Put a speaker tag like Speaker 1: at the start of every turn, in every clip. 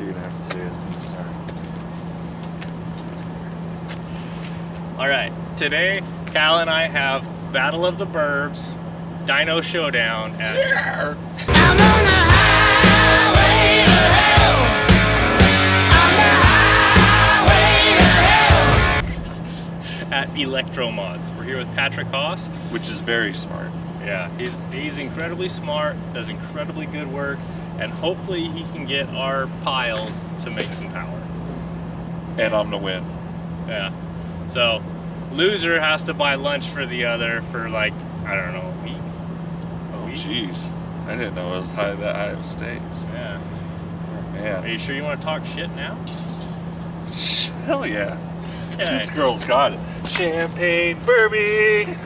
Speaker 1: You're gonna have to say his name. Sorry.
Speaker 2: All right, today Cal and I have Battle of the Burbs, Dyno Showdown at
Speaker 3: I'm on the highway to hell. On the highway to hell.
Speaker 2: at Electromods. We're here with Patrick Haas.
Speaker 1: Which is very smart.
Speaker 2: Yeah, he's incredibly smart, does incredibly good work, and hopefully he can get our piles to make some power.
Speaker 1: And I'm gonna win.
Speaker 2: Yeah. So, loser has to buy lunch for the other for like, I don't know, a week.
Speaker 1: Oh jeez. I didn't know it was that high of stakes.
Speaker 2: Yeah.
Speaker 1: Oh man.
Speaker 2: Are you sure you want to talk shit now?
Speaker 1: Hell yeah.
Speaker 2: Okay.
Speaker 1: This girl's got it. Champagne Burby.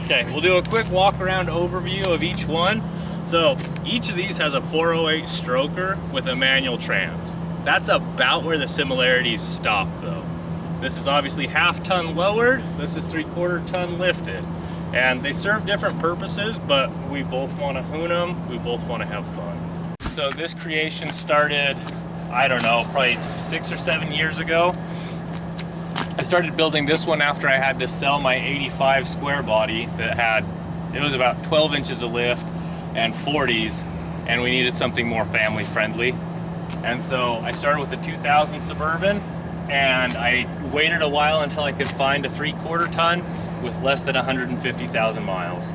Speaker 2: Okay, we'll do a quick walk around overview of each one. So each of these has a 408 stroker with a manual trans. That's about where the similarities stop though. This is obviously half-ton lowered, this is 3/4 ton lifted. And they serve different purposes, but we both want to hoon them, we both want to have fun. So this creation started, I don't know, probably 6 or 7 years ago. I started building this one after I had to sell my 85 square body that it was about 12 inches of lift and 40s, and we needed something more family friendly. And so I started with a 2000 Suburban, and I waited a while until I could find a 3/4 ton with less than 150,000 miles.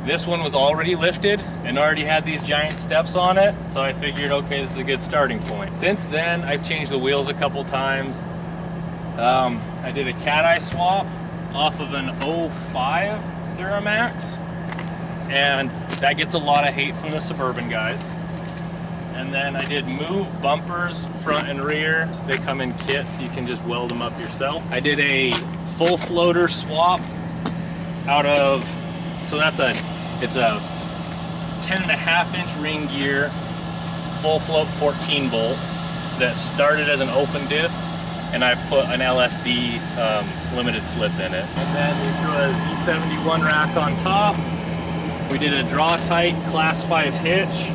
Speaker 2: This one was already lifted and already had these giant steps on it, so I figured, okay, this is a good starting point. Since then, I've changed the wheels a couple times. I did a cat eye swap off of an 05 Duramax, and that gets a lot of hate from the Suburban guys. And then I did move bumpers front and rear. They come in kits, you can just weld them up yourself. I did a full floater swap out of, so it's a 10.5 inch ring gear, full float 14 bolt that started as an open diff, and I've put an LSD limited slip in it. And then we threw a Z71 rack on top. We did a draw tight class 5 hitch.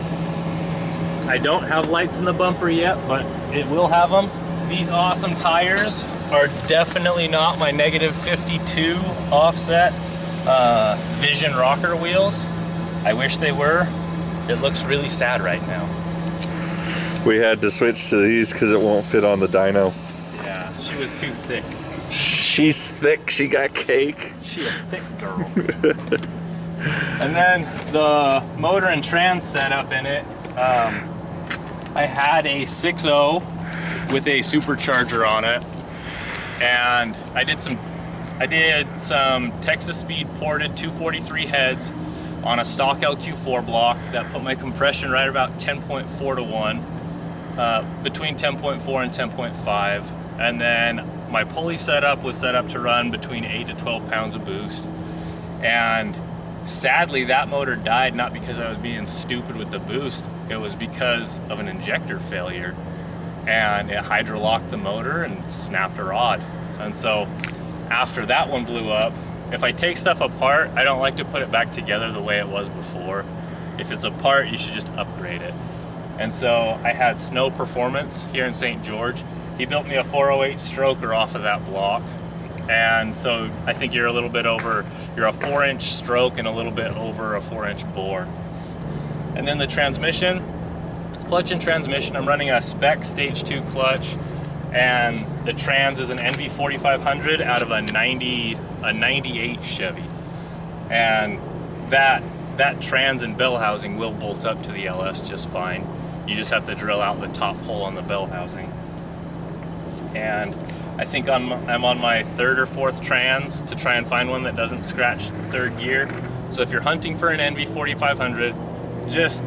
Speaker 2: I don't have lights in the bumper yet, but it will have them. These awesome tires are definitely not my -52 offset Vision rocker wheels. I wish they were. It looks really sad right now.
Speaker 1: We had to switch to these because it won't fit on the dyno.
Speaker 2: Yeah, she was too thick.
Speaker 1: She's thick, she got cake.
Speaker 2: She a thick girl. And then the motor and trans setup in it, I had a 6.0 with a supercharger on it, and I did some Texas Speed ported 243 heads on a stock LQ4 block that put my compression right about 10.4 to 1, between 10.4 and 10.5, and then my pulley setup was set up to run between 8 to 12 pounds of boost. And sadly, that motor died not because I was being stupid with the boost, it was because of an injector failure, and it hydrolocked the motor and snapped a rod. And so after that one blew up, if I take stuff apart, I don't like to put it back together the way it was before. If it's apart, you should just upgrade it. And so I had Snow Performance here in St. George. He built me a 408 stroker off of that block. And so I think you're a 4-inch stroke and a little bit over a 4-inch bore. And then the transmission, clutch and transmission, I'm running a spec stage 2 clutch, and the trans is an NV4500 out of a 98 Chevy. And that trans and bell housing will bolt up to the LS just fine. You just have to drill out the top hole on the bell housing. And I think I'm on my 3rd or 4th trans to try and find one that doesn't scratch 3rd gear. So if you're hunting for an NV4500, just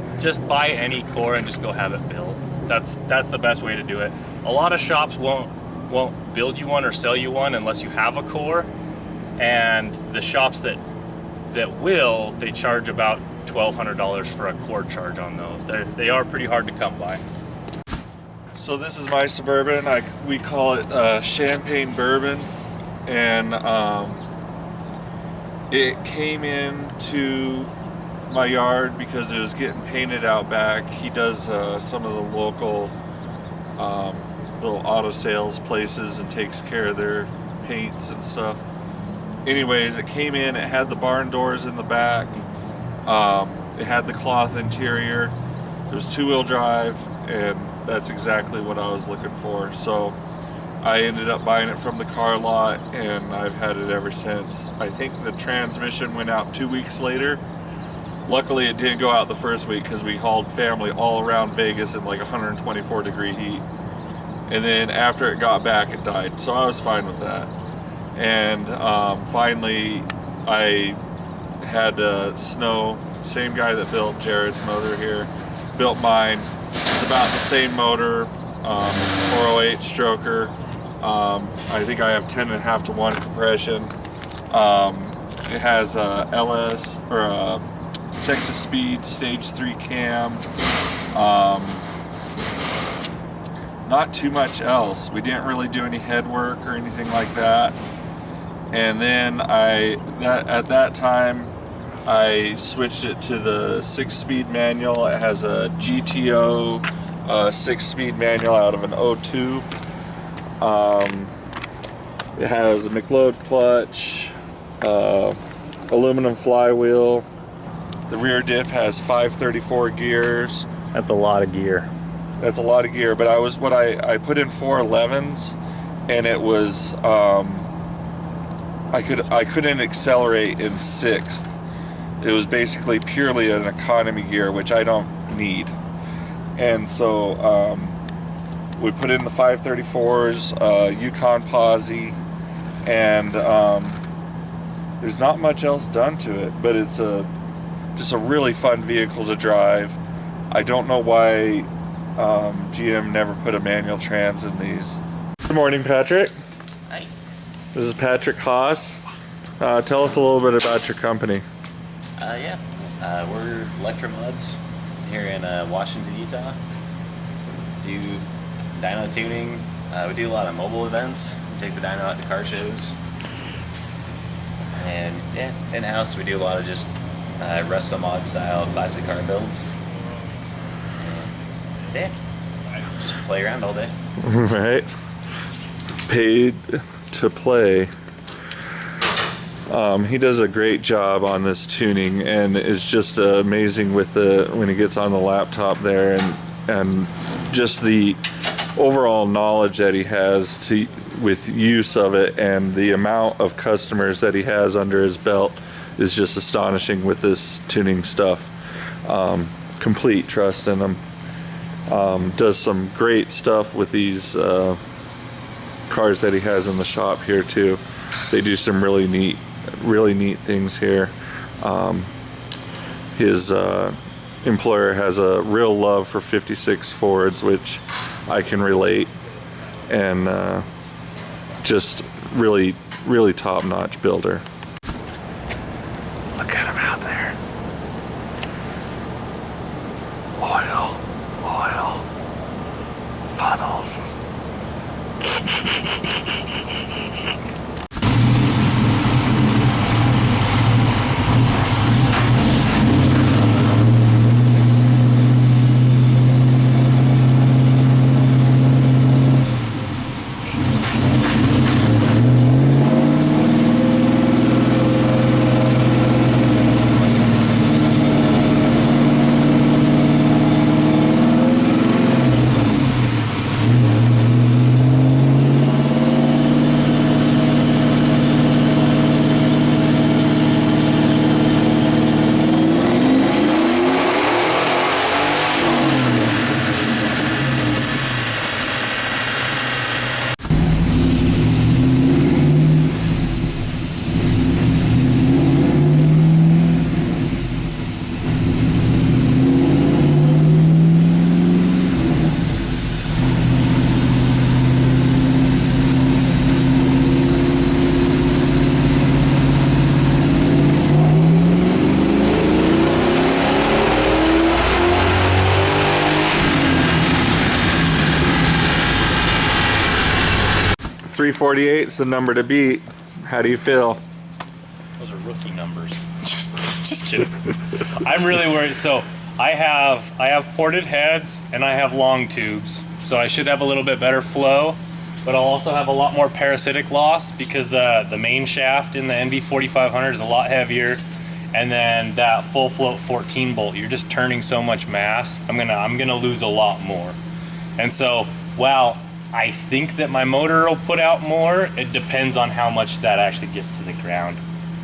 Speaker 2: buy any core and just go have it built. That's the best way to do it. A lot of shops won't build you one or sell you one unless you have a core, and the shops that will, they charge about $1,200 for a core charge on those. They are pretty hard to come by.
Speaker 1: So this is my Suburban. We call it Champagne Bourbon, and it came into my yard because it was getting painted out back. He does some of the local little auto sales places and takes care of their paints and stuff. Anyways, it came in, it had the barn doors in the back, it had the cloth interior, it was 2-wheel drive, and that's exactly what I was looking for. So I ended up buying it from the car lot, and I've had it ever since. I think the transmission went out 2 weeks later. Luckily it didn't go out the first week because we hauled family all around Vegas in like 124 degree heat. And then after it got back, it died. So I was fine with that. And finally, I had Snow, same guy that built Jared's motor here, built mine. It's about the same motor, 408 stroker. I think I have 10.5 to 1 compression. It has LS or Texas Speed Stage 3 cam. Not too much else. We didn't really do any head work or anything like that. And then at that time I switched it to the 6-speed manual. It has a GTO 6-speed manual out of an 02. It has a McLeod clutch, aluminum flywheel. The rear diff has 534 gears.
Speaker 2: That's a lot of gear.
Speaker 1: That's a lot of gear, but I put in 411s, and it was I couldn't accelerate in 6th. It was basically purely an economy gear, which I don't need. And so we put in the 534s, Yukon Posse, and there's not much else done to it, but it's just a really fun vehicle to drive. I don't know why GM never put a manual trans in these. Good morning, Patrick.
Speaker 4: Hi.
Speaker 1: This is Patrick Haas. Tell us a little bit about your company.
Speaker 4: We're Electromods here in Washington, Utah. Do dyno tuning. We do a lot of mobile events. We take the dyno out to car shows. And yeah, in-house we do a lot of just resto mod style classic car builds. Yeah, just play around all day.
Speaker 1: Right. Paid to play. He does a great job on this tuning, and it's just amazing with when he gets on the laptop there, and just the overall knowledge that he has with use of it, and the amount of customers that he has under his belt is just astonishing with this tuning stuff. Complete trust in him. Does some great stuff with these cars that he has in the shop here too. They do some really neat things here. His employer has a real love for 56 Fords, which I can relate, and just really top-notch builder. Look at him out there. Oil, funnels. .348 is the number to beat. How do you feel?
Speaker 2: Those are rookie numbers. Just kidding. I'm really worried. So I have ported heads and I have long tubes, so I should have a little bit better flow, but I'll also have a lot more parasitic loss because the main shaft in the NV4500 is a lot heavier, and then that full float 14 bolt, you're just turning so much mass. I'm gonna lose a lot more. And so while I think that my motor will put out more, it depends on how much that actually gets to the ground.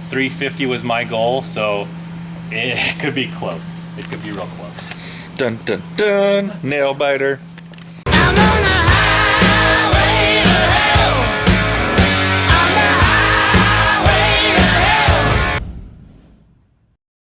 Speaker 2: 350 was my goal, so it could be close. It could be real close.
Speaker 1: Dun dun dun, nail biter.